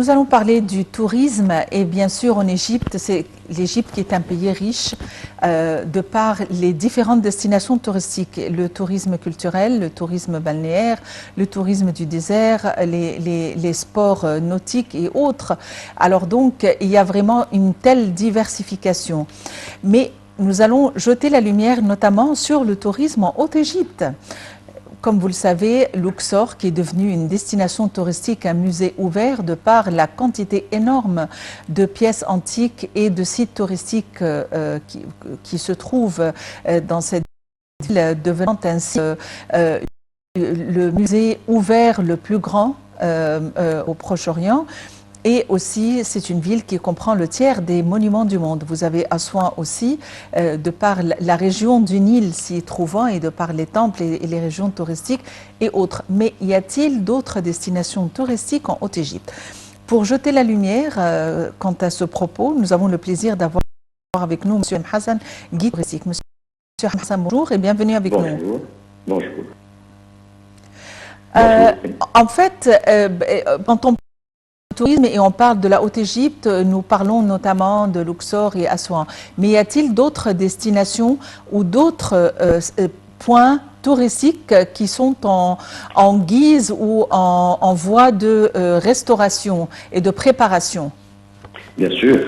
Nous allons parler du tourisme et bien sûr en Égypte, c'est l'Égypte qui est un pays riche de par les différentes destinations touristiques, le tourisme culturel, le tourisme balnéaire, le tourisme du désert, les sports nautiques et autres. Alors donc, il y a vraiment une telle diversification. Mais nous allons jeter la lumière notamment sur le tourisme en Haute-Égypte. Comme vous le savez, Luxor, qui est devenu une destination touristique, un musée ouvert de par la quantité énorme de pièces antiques et de sites touristiques qui se trouvent dans cette ville, devenant ainsi le musée ouvert le plus grand au Proche-Orient. Et aussi, c'est une ville qui comprend le tiers des monuments du monde. Vous avez Assouan aussi, de par la région du Nil s'y trouvant et de par les temples et les régions touristiques et autres. Mais y a-t-il d'autres destinations touristiques en Haute-Égypte? Pour jeter la lumière quant à ce propos, nous avons le plaisir d'avoir avec nous M. Hassan, guide touristique. M. Hassan, bonjour et bienvenue avec nous. Bonjour. En fait, quand on tourisme et on parle de la Haute-Égypte, nous parlons notamment de Luxor et Assouan. Mais y a-t-il d'autres destinations ou d'autres points touristiques qui sont en guise ou en voie de restauration et de préparation? Bien sûr.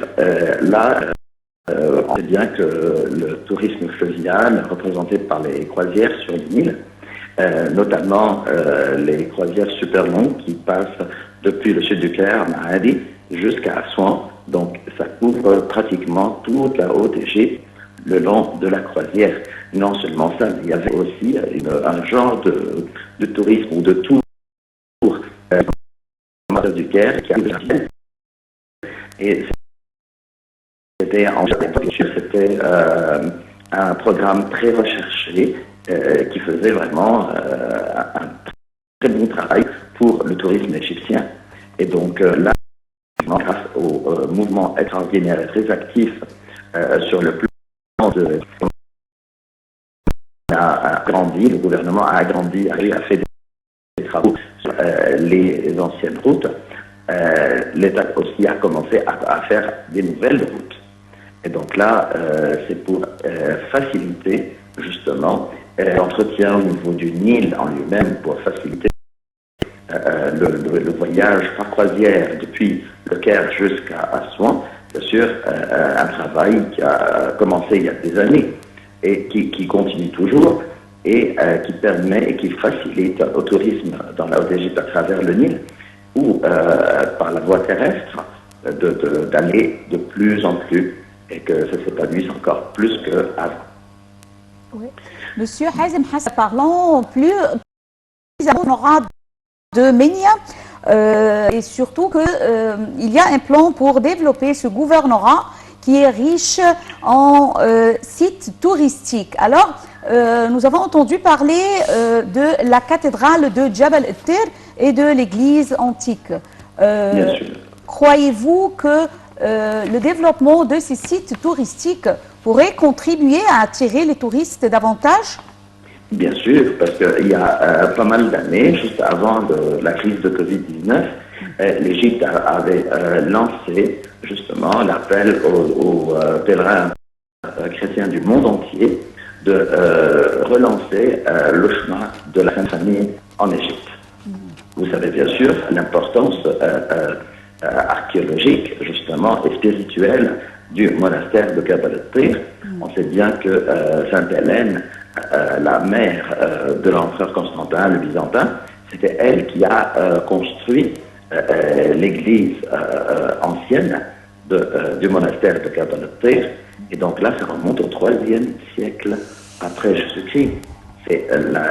On sait bien que le tourisme fluvial, représenté par les croisières sur le Nil, notamment les croisières super longues qui passent depuis le sud du Caire, Maadi, jusqu'à Assouan. Donc, ça couvre pratiquement toute la Haute-Égypte le long de la croisière. Non seulement ça, il y avait aussi un genre de tourisme ou de tour du Caire qui arrivait. Et c'était un programme très recherché qui faisait vraiment un très bon travail pour le tourisme égyptien. Et donc là, grâce au mouvement extraordinaire et très actif sur le plan de... le gouvernement a agrandi, a fait des travaux sur les anciennes routes. L'État aussi a commencé à faire des nouvelles routes. Et donc là, c'est pour faciliter justement l'entretien au niveau du Nil en lui-même, pour faciliter le voyage par croisière depuis le Caire jusqu'à Assouan. Bien sûr, un travail qui a commencé il y a des années et qui continue toujours et qui permet et qui facilite au tourisme dans la Haute-Égypte à travers le Nil ou par la voie terrestre d'aller de plus en plus et que ça s'épanouisse encore plus qu'avant. Oui. Monsieur Hazem Hassan, parlons plus de Ménia et surtout qu'il y a un plan pour développer ce gouvernorat qui est riche en sites touristiques. Alors, nous avons entendu parler de la cathédrale de Jabal el-Tir et de l'église antique. Bien sûr. Croyez-vous que le développement de ces sites touristiques pourrait contribuer à attirer les touristes davantage? Bien sûr, parce qu'il y a pas mal d'années, juste avant la crise de Covid-19, l'Égypte avait lancé justement l'appel aux pèlerins chrétiens du monde entier de relancer le chemin de la Sainte Famille en Égypte. Vous savez bien sûr l'importance archéologique justement et spirituelle du monastère de Jabal el-Tir. On sait bien que Sainte Hélène, la mère de l'empereur Constantin, le Byzantin, c'était elle qui a construit l'église ancienne du monastère de Jabal el-Tir. Et donc là, ça remonte au IIIe siècle après Jésus-Christ. C'est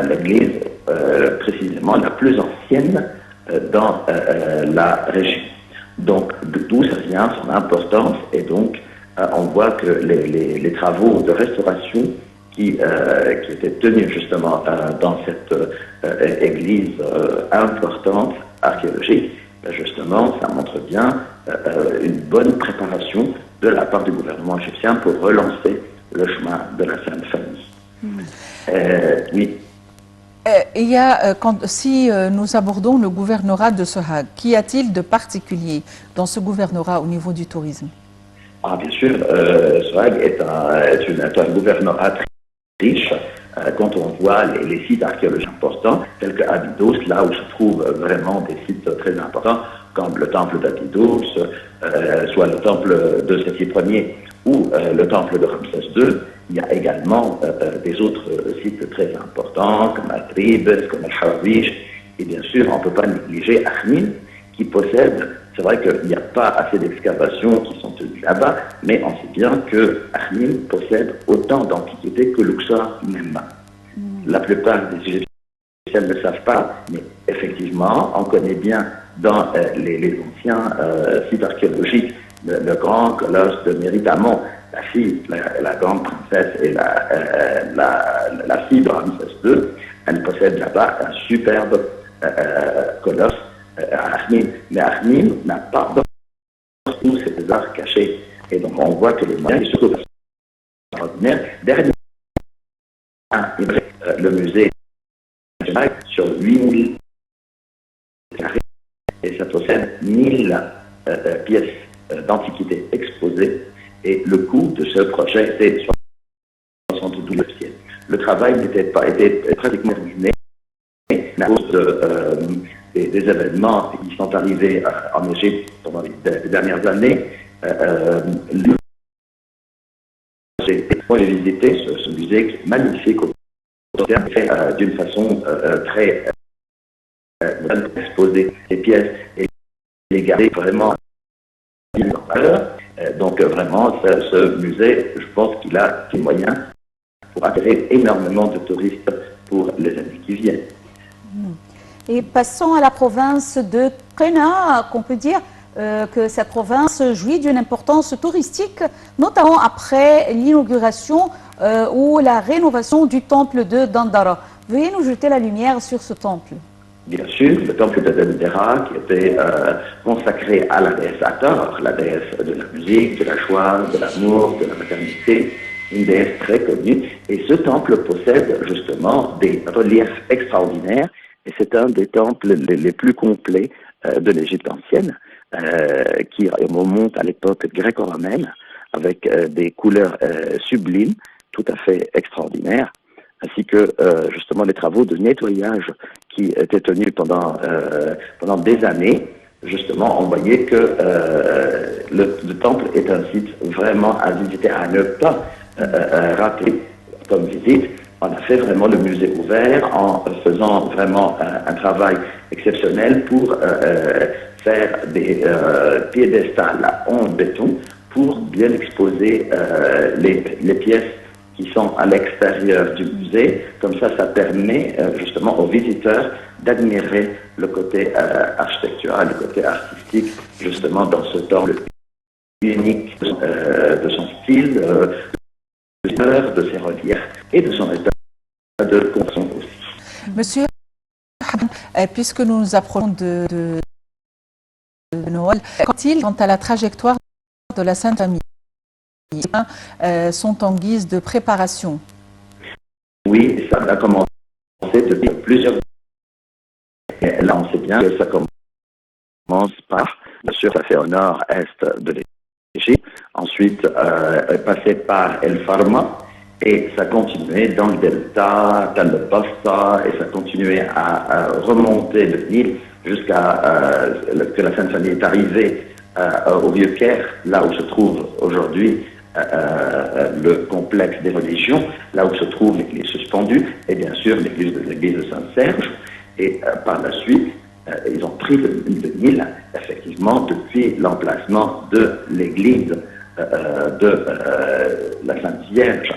l'église précisément la plus ancienne dans la région. Donc d'où ça vient son importance, et donc on voit que les travaux de restauration qui étaient tenus justement dans cette église importante archéologique, justement ça montre bien une bonne préparation de la part du gouvernement égyptien pour relancer le chemin de la Sainte Famille. Oui. Si nous abordons le gouvernorat de Sohag, qu'y a-t-il de particulier dans ce gouvernorat au niveau du tourisme? Bien sûr, Sohag est un gouvernorat très riche. Quand on voit les sites archéologiques importants, tels que Abydos, là où se trouvent vraiment des sites très importants, comme le temple d'Abydos, soit le temple de Séti Ier ou le temple de Ramsès II, il y a également des autres sites très importants, comme Atribes, comme Al-Hawawish, et bien sûr, on ne peut pas négliger Akhmim, qui possède, c'est vrai qu'il n'y a pas assez d'excavations qui sont tenues là-bas, mais on sait bien que Akhmim possède autant d'antiquités que Luxor même. La plupart des Égyptiens ne le savent pas, mais effectivement, on connaît bien dans les anciens sites archéologiques le grand colosse de Méritamon, la fille, la grande princesse et la fille de Ramsès II, elle possède là-bas un superbe colosse à Akhmim. Mais Akhmim n'a pas tous ces arts cachés. Et donc on voit que les moyens sont extraordinaires. Derrière le musée sur 8000 carrés et ça possède 1000 pièces d'antiquité exposées. Et le coût de ce projet était 72 pieds. Le travail était pratiquement terminé à cause des événements qui sont arrivés en Égypte pendant les dernières années. J'ai visité ce musée qui est magnifique, fait d'une façon très exposer les pièces et les garder vraiment en valeur. Donc vraiment, ce musée, je pense qu'il a les moyens pour attirer énormément de touristes pour les années qui viennent. Et passons à la province de Qena, qu'on peut dire que cette province jouit d'une importance touristique, notamment après l'inauguration ou la rénovation du temple de Dandara. Veuillez nous jeter la lumière sur ce temple. Bien sûr, le temple de Dendera qui était consacré à la déesse Hathor, la déesse de la musique, de la joie, de l'amour, de la maternité, une déesse très connue. Et ce temple possède justement des reliefs extraordinaires et c'est un des temples les plus complets de l'Égypte ancienne qui remonte à l'époque gréco-romaine avec des couleurs sublimes, tout à fait extraordinaires, ainsi que justement les travaux de nettoyage qui étaient tenus pendant des années. Justement, on voyait que le temple est un site vraiment à visiter, à ne pas rater comme visite. On a fait vraiment le musée ouvert en faisant vraiment un travail exceptionnel pour faire des piédestals en béton pour bien exposer les pièces qui sont à l'extérieur du musée. Comme ça permet justement aux visiteurs d'admirer le côté architectural, le côté artistique, justement dans ce temple unique de son style, de ses reliefs et de son état de construction aussi. Monsieur, puisque nous nous approchons de Noël, qu'est-il quant à la trajectoire de la Sainte Famille sont en guise de préparation? Oui, ça a commencé depuis plusieurs années. Là, on sait bien que ça commence par, bien sûr, ça fait au nord-est de l'Égypte, ensuite passé par El Farma, et ça continuait dans le delta, dans le Basta, et ça continuait à remonter le Nil jusqu'à que la Sainte Famille est arrivée au Vieux-Caire, là où se trouve aujourd'hui le complexe des religions, là où se trouve l'église suspendue, et bien sûr l'église de Saint-Serge. Et par la suite, ils ont pris le Nil, effectivement, depuis l'emplacement de l'église de la Sainte Vierge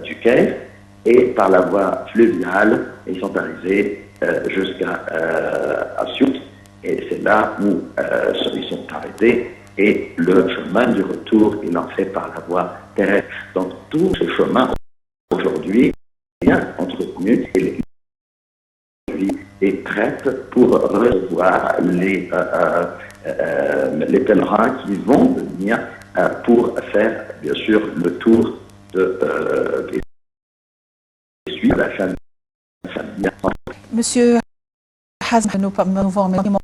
du Caire, et par la voie fluviale, ils sont arrivés jusqu'à Assiout, et c'est là où ils sont arrêtés. Et le chemin du retour, il en fait par la voie terrestre. Donc tout ce chemin aujourd'hui est bien entretenu et l'église est prête pour recevoir les pèlerins qui vont venir pour faire bien sûr le tour des suivre la fin de Monsieur Hazm, nous vous remercions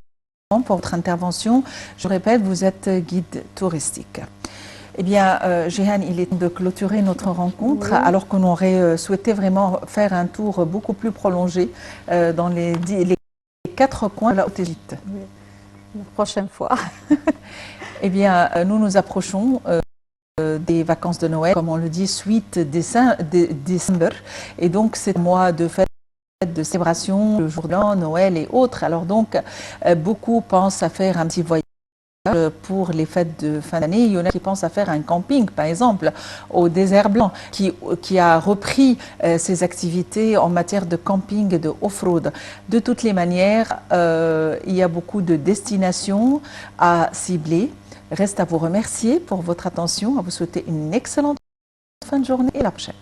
pour votre intervention. Je répète, vous êtes guide touristique. Eh bien, Jehan, il est temps de clôturer notre rencontre, oui, alors qu'on aurait souhaité vraiment faire un tour beaucoup plus prolongé dans les 4 coins de la Haute-Égypte. Oui. La prochaine fois. Eh bien, nous nous approchons des vacances de Noël, comme on le dit, suite décembre. Et donc, c'est un mois de fête, de célébration, le jour de l'an, Noël et autres. Alors donc, beaucoup pensent à faire un petit voyage pour les fêtes de fin d'année. Il y en a qui pensent à faire un camping, par exemple, au désert blanc, qui a repris ses activités en matière de camping et de off-road. De toutes les manières, il y a beaucoup de destinations à cibler. Reste à vous remercier pour votre attention, à vous souhaiter une excellente fin de journée et à la prochaine.